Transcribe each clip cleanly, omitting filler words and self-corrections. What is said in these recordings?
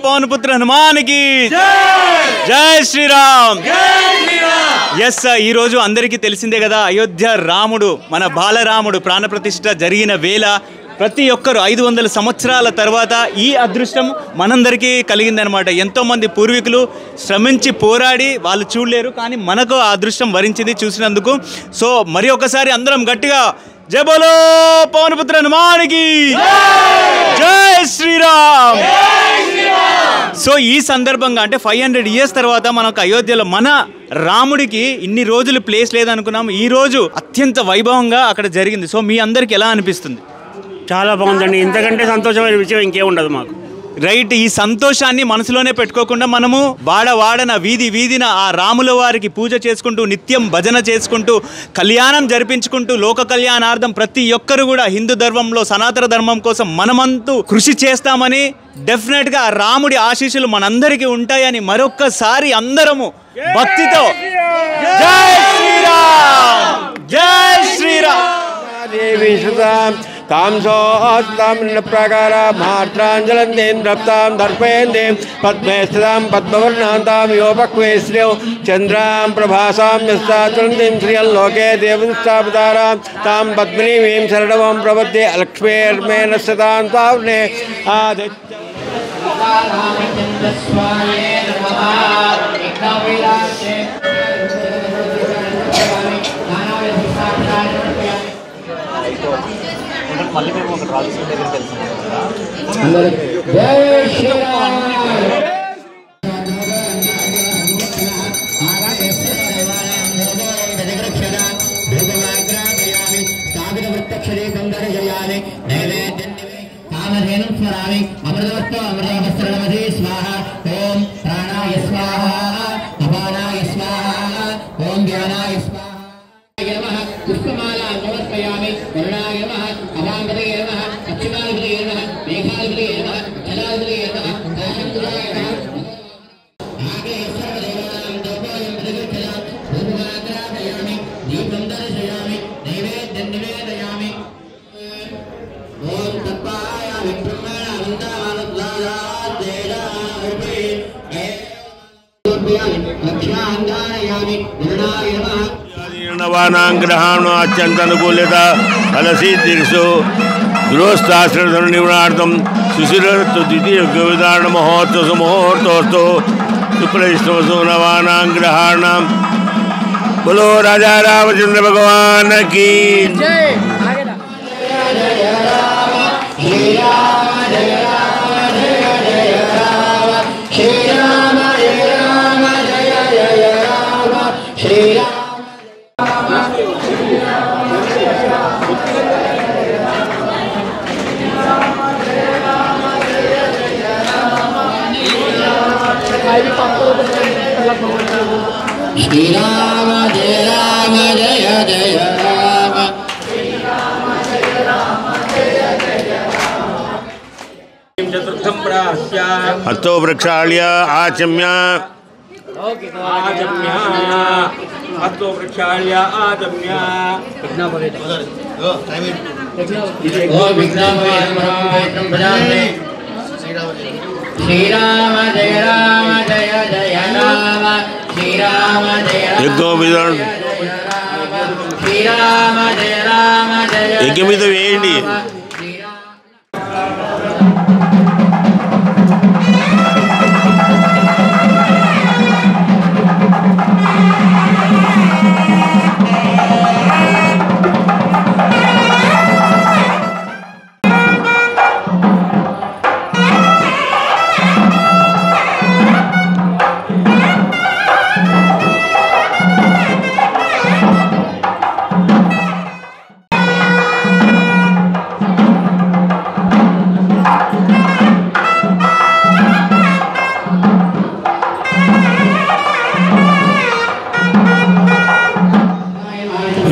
పవనపుత్ర హనుమానికి జై శ్రీరామ్. ఎస్, ఈరోజు అందరికీ తెలిసిందే కదా, అయోధ్య రాముడు మన బాలరాముడు ప్రాణప్రతిష్ఠ జరిగిన వేళ ప్రతి ఒక్కరు 500 సంవత్సరాల తర్వాత ఈ అదృష్టం మనందరికీ కలిగిందనమాట. ఎంతోమంది పూర్వీకులు శ్రమించి పోరాడి వాళ్ళు చూడలేరు, కానీ మనకు ఆ అదృష్టం వరించింది చూసినందుకు. సో మరి ఒకసారి అందరం గట్టిగా జై బోలో పవనపుత్ర హనుమానికి జై శ్రీరామ్. సో ఈ సందర్భంగా అంటే 500 ఇయర్స్ తర్వాత మనకు అయోధ్యలో మన రాముడికి ఇన్ని రోజులు ప్లేస్ లేదనుకున్నాం, ఈ రోజు అత్యంత వైభవంగా అక్కడ జరిగింది. సో మీ అందరికి ఎలా అనిపిస్తుంది? చాలా బాగుందండి. ఇంతకంటే సంతోషమైన విషయం ఇంకే ఉండదు మాకు. రైట్, ఈ సంతోషాన్ని మనసులోనే పెట్టుకోకుండా మనము వాడన వీధి వీధిన ఆ రాముల వారికి పూజ చేసుకుంటూ నిత్యం భజన చేసుకుంటూ కళ్యాణం జరిపించుకుంటూ లోక కళ్యాణార్థం ప్రతి ఒక్కరు కూడా హిందూ ధర్మంలో సనాతన ధర్మం కోసం మనమంతూ కృషి చేస్తామని, డెఫినెట్గా రాముడి ఆశీస్సులు మనందరికీ ఉంటాయని మరొక్కసారి అందరము భక్తితో జై శ్రీరామ్ జై శ్రీరామ్. प्रकार मात्रांजलंदेन्द्रप्तां दर्पयन्ते पद्मे स्थितां पद्मवर्णान्तां योपक्वे श्रियौ चन्द्रां प्रभासां यस्ताचलन्तीं श्रियल्लोके देवंस्तावतारां तां पद्मिनीं शरणमं प्रपद्ये लक्ष्मीर्मेण सतां तावने మళ్ళీ మేము ఒక రాజకీయ దగ్గరికి ग्रहाणात्यंतनुकूल्यता फलसिद्धिर्षु गृहस्थाश्रमनिर्माणार्थं सुशिरत्व द्वितीय विधारण महोत्सव मुहूर्तोस्तु शुक्लष्टमसु नवानां ग्रहाणां बोलो राजा रामचंद्र भगवान की जय. श्री राम जय जय राम. हस्तो प्रक्षाल्य आचम्य हस्तो प्रक्षाल्य आचम्य श्री राम जय जय राम. श्री राम जय राम जय మీద వేయండి.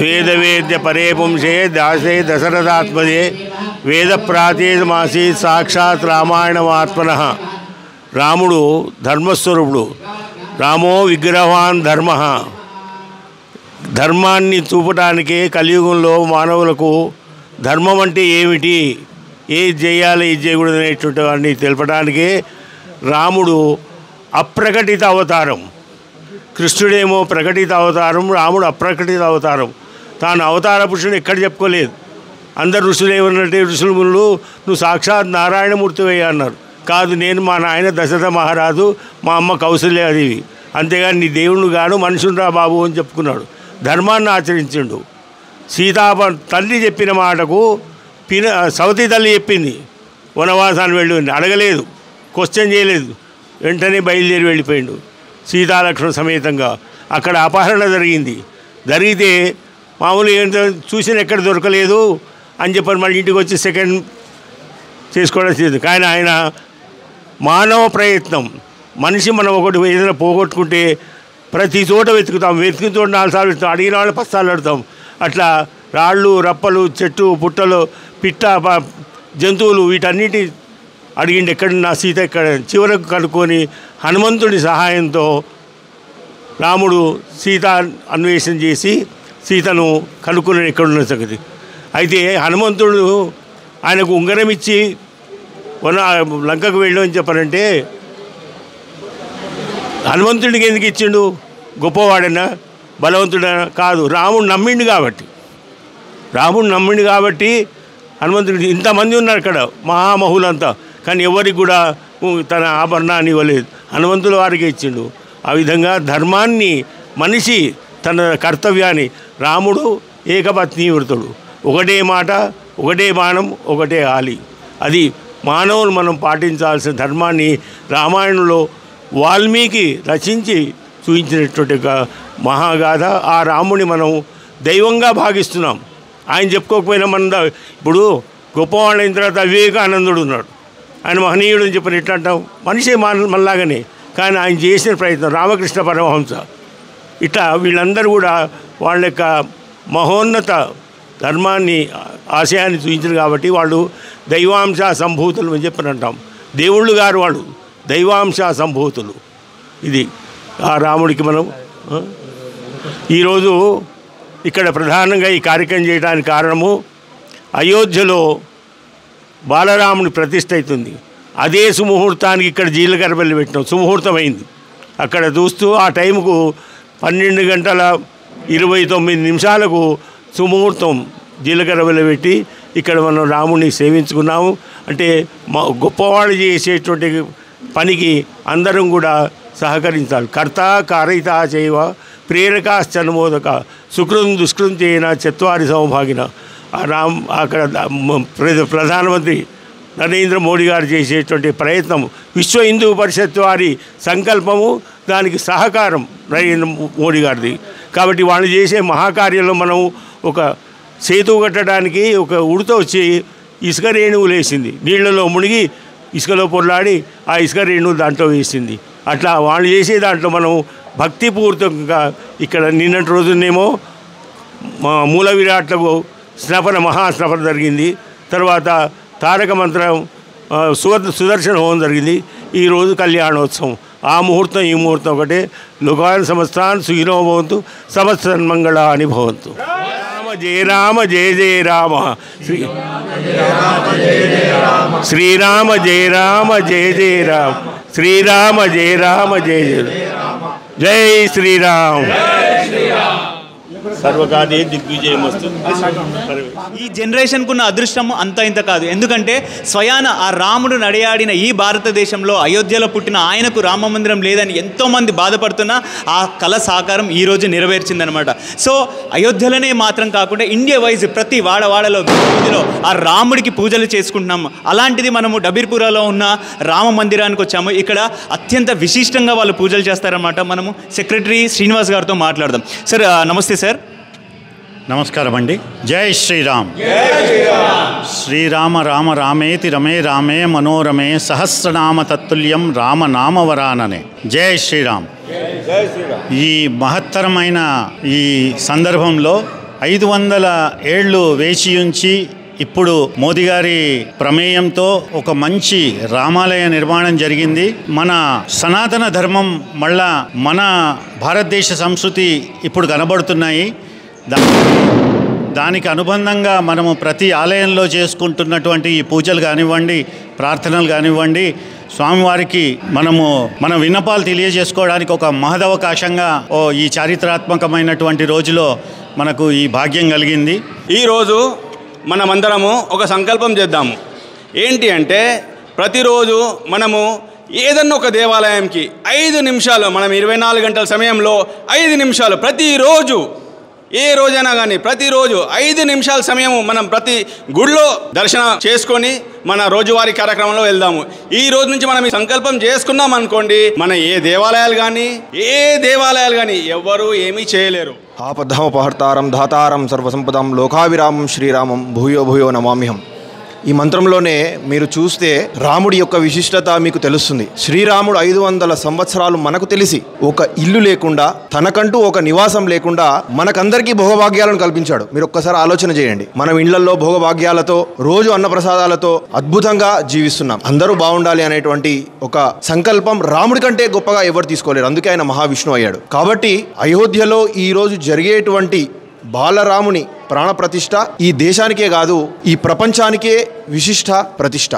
वेदवेद्य परे पुंसे दासे दशरथात्मजे वेद प्राचीनमासी साक्षात् रामायणमात्मनः. రాముడు ధర్మస్వరూపుడు. రామో విగ్రహవాన్ ధర్మ. ధర్మాన్ని చూపటానికే కలియుగంలో మానవులకు ధర్మం అంటే ఏమిటి, ఏది చేయాలి ఇది చేయకూడదు అనేటువంటి వాడిని తెలపడానికే రాముడు అప్రకటిత అవతారం. కృష్ణుడేమో ప్రకటిత అవతారం, రాముడు అప్రకటిత అవతారం. తాను అవతార పురుషుడు ఎక్కడ చెప్పుకోలేదు. అందరు ఋషులు ఏమన్నట్టే, ఋషులు మునులు నువ్వు సాక్షాత్ నారాయణమూర్తివే అన్నారు. కాదు, నేను మా నాయన దశరథ మహారాజు, మా అమ్మ కౌసల్యాదేవి, అంతేగాని నీ దేవుడు గాను మనుషులు రా బాబు అని చెప్పుకున్నాడు. ధర్మాన్ని ఆచరించిండు. తల్లి చెప్పిన మాటకు సవతి తల్లి చెప్పింది, వనవాసాన్ని వెళ్ళి అడగలేదు, క్వశ్చన్ చేయలేదు, వెంటనే బయలుదేరి వెళ్ళిపోయిండు సీతాలక్ష్మణ సమేతంగా. అక్కడ అపహరణ జరిగితే మామూలు ఏంటో చూసిన ఎక్కడ దొరకలేదు అని చెప్పని మళ్ళీ ఇంటికి వచ్చి సెకండ్ చేసుకోవడం చేసింది. కానీ ఆయన మానవ ప్రయత్నం, మనిషి మనం ఒకటి ఏదైనా పోగొట్టుకుంటే ప్రతి చోట వెతుకుతాం, వెతికిన చోట 4 సార్లు వెతుకుతాం, అడిగిన వాళ్ళు 10 సార్లు అడుగుతాం. అట్లా రాళ్ళు రప్పలు చెట్టు పుట్టలు పిట్ట జంతువులు వీటన్నిటి అడిగిండి ఎక్కడ నా సీత ఎక్కడ. చివరకు కనుక్కొని హనుమంతుడి సహాయంతో రాముడు సీత అన్వేషణ చేసి సీతను కనుక్కుని ఎక్కడున్న సంగతి. అయితే హనుమంతుడు ఆయనకు ఉంగరం ఇచ్చి లంకకు వెళ్ళమని చెప్పారంటే హనుమంతుడికి ఎందుకు ఇచ్చిండు? గొప్పవాడైనా బలవంతుడైనా కాదు, రాముడు నమ్మిండు కాబట్టి హనుమంతుడికి. ఇంతమంది ఉన్నారు అక్కడ మహామహులంతా, కానీ ఎవరికి కూడా తన ఆభరణాన్ని ఇవ్వలేదు, హనుమంతుల వారికి ఇచ్చిండు. ఆ విధంగా ధర్మాన్ని, మనిషి తన కర్తవ్యాన్ని, రాముడు ఏకపత్ని వృతుడు, ఒకటే మాట, ఒకటే బాణం, ఒకటే ఆలి. అది మానవులు మనం పాటించాల్సిన ధర్మాన్ని రామాయణంలో వాల్మీకి రచించి చూపించినటువంటి మహాగాథ. ఆ రాముని మనం దైవంగా భావిస్తున్నాం. ఆయన చెప్పుకోకపోయినా మన ఇప్పుడు గొప్పవాళ్ళైన తర్వాత వివేకానందుడు ఉన్నాడు, ఆయన మహనీయుడు అని చెప్పిన ఎట్లా అంటాం? మనిషే మనలాగానే, కానీ ఆయన చేసిన ప్రయత్నం, రామకృష్ణ పరమహంస, ఇట్లా వీళ్ళందరూ కూడా వాళ్ళ యొక్క మహోన్నత ధర్మాన్ని, ఆశయాన్ని చూపించారు. కాబట్టి వాళ్ళు దైవాంశ సంభూతులు అని చెప్పని అంటాం. దేవుళ్ళు గారు వాళ్ళు దైవాంశ సంభూతులు. ఇది ఆ రాముడికి మనం ఈరోజు ఇక్కడ ప్రధానంగా ఈ కార్యక్రమం చేయడానికి కారణము, అయోధ్యలో బాలరాముని ప్రతిష్ఠ అవుతుంది. అదే సుముహూర్తానికి ఇక్కడ జీలకర్రపల్లి పెట్టినాం, సుముహూర్తం అయింది. అక్కడ చూస్తూ ఆ టైంకు 12:29 సుముహూర్తం జీలకర్రపల్లి పెట్టి ఇక్కడ మనం రాముడిని సేవించుకున్నాము. అంటే గొప్పవాళ్ళు చేసేటువంటి పనికి అందరం కూడా సహకరించాలి. కర్త కారయిత చైవ ప్రేరకాశ్చనుమోదక సుకృం దుష్కృం చేయన చత్వారి సౌభాగిన. అక్కడ ప్రధానమంత్రి నరేంద్ర మోడీ గారు చేసేటువంటి ప్రయత్నం, విశ్వ హిందూ పరిషత్ వారి సంకల్పము, దానికి సహకారం నరేంద్ర మోడీ గారిది. కాబట్టి వాళ్ళు చేసే మహాకార్యంలో మనం ఒక సేతు కట్టడానికి ఒక ఉడత వచ్చి ఇసుక రేణువులు వేసింది, నీళ్లలో మునిగి ఇసుకలో పొర్లాడి ఆ ఇసుక రేణువులు దాంట్లో వేసింది. అట్లా వాళ్ళు చేసే దాంట్లో మనం భక్తిపూర్వకంగా ఇక్కడ నిన్నటి రోజునేమో మూల విరాట్లకు మహాస్నపన జరిగింది. తర్వాత తారక మంత్రం సుదర్శన హోమం జరిగింది. ఈరోజు కళ్యాణోత్సవం. ఆ ముహూర్తం ఈ ముహూర్తం ఒకటే. లోకాన్ సమస్తాన్ సుఖినో భవంతు, సమస్తన్మంగళాని భవంతు. రామ జయ రామ జయ జయ రామ, శ్రీరామ జయ రామ జయ జయ రామ, శ్రీరామ జయ రామ జయ జయ జై శ్రీరామ్. సర్వకార్యే దిగ్విజయమస్తు. ఈ జనరేషన్కు ఉన్న అదృష్టం అంత ఇంత కాదు. ఎందుకంటే స్వయాన ఆ రాముడు నడియాడిన ఈ భారతదేశంలో అయోధ్యలో పుట్టిన ఆయనకు రామ మందిరం లేదని ఎంతోమంది బాధపడుతున్నా ఆ కళ సాకారం ఈరోజు నెరవేర్చిందనమాట. సో అయోధ్యలోనే మాత్రం కాకుండా ఇండియా వైజ్ ప్రతి వాడవాడలో వీధిలో ఆ రాముడికి పూజలు చేసుకుంటున్నాము. అలాంటిది మనము డబీర్పురాలో ఉన్న రామ మందిరానికి వచ్చాము. ఇక్కడ అత్యంత విశిష్టంగా వాళ్ళు పూజలు చేస్తారన్నమాట. మనము సెక్రటరీ శ్రీనివాస్ గారితో మాట్లాడదాం. సార్ నమస్తే సార్. నమస్కారం అండి. జై శ్రీరామ్. శ్రీరామ రామ రామేతి రమే రామే మనోరమే సహస్రనామ తత్తుల్యం రామనామవరాననే. జై శ్రీరామ్. ఈ మహత్తరమైన ఈ సందర్భంలో 500 ఏళ్ళు వేచి ఉంచి ఇప్పుడు మోదీ గారి ప్రమేయంతో ఒక మంచి రామాలయ నిర్మాణం జరిగింది. మన సనాతన ధర్మం మళ్ళా మన భారతదేశ సంస్కృతి ఇప్పుడు కనబడుతున్నాయి. దానికి అనుబంధంగా మనము ప్రతి ఆలయంలో చేసుకుంటున్నటువంటి ఈ పూజలు కానివ్వండి, ప్రార్థనలు కానివ్వండి, స్వామివారికి మనము మన విన్నపాలు తెలియజేసుకోవడానికి ఒక మహదవకాశంగా ఈ చారిత్రాత్మకమైనటువంటి రోజులో మనకు ఈ భాగ్యం కలిగింది. ఈరోజు మనమందరము ఒక సంకల్పం చేద్దాము. ఏంటి అంటే ప్రతిరోజు మనము ఏదన్నా ఒక దేవాలయంకి 5 నిమిషాలు, మనం 24 గంటల సమయంలో 5 నిమిషాలు ప్రతిరోజు, ఏ రోజైనా కానీ ప్రతిరోజు 5 నిమిషాల సమయం మనం ప్రతి గుడిలో దర్శనం చేసుకొని మన రోజువారీ కార్యక్రమంలో వెళ్దాము. ఈ రోజు నుంచి మనం ఈ సంకల్పం చేసుకున్నాం అనుకోండి, మన ఏ దేవాలయాలు కానీ ఎవ్వరూ ఏమీ చేయలేరు. ఆపద్ధమపహర్తారం ధాతారం సర్వసంపదం లోకావిరామం శ్రీరామం భూయో భూయో నమామ్యహం. ఈ మంత్రంలోనే మీరు చూస్తే రాముడి యొక్క విశిష్టత మీకు తెలుస్తుంది. శ్రీరాముడు 500 సంవత్సరాలు మనకు తెలిసి ఒక ఇల్లు లేకుండా, తనకంటూ ఒక నివాసం లేకుండా మనకందరికీ భోగభాగ్యాలను కల్పించాడు. మీరు ఒక్కసారి ఆలోచన చేయండి. మనం ఇళ్లలో భోగభాగ్యాలతో, రోజు అన్నప్రసాదాలతో అద్భుతంగా జీవిస్తున్నాం. అందరూ బాగుండాలి అనేటువంటి ఒక సంకల్పం రాముడి కంటే గొప్పగా ఎవరు తీసుకోలేరు. అందుకే ఆయన మహావిష్ణువు అయ్యాడు. కాబట్టి అయోధ్యలో ఈరోజు జరిగేటువంటి బాలరాముని ప్రాణప్రతిష్ఠ ఈ దేశానికే కాదు, ఈ ప్రపంచానికే విశిష్ట ప్రతిష్ఠ.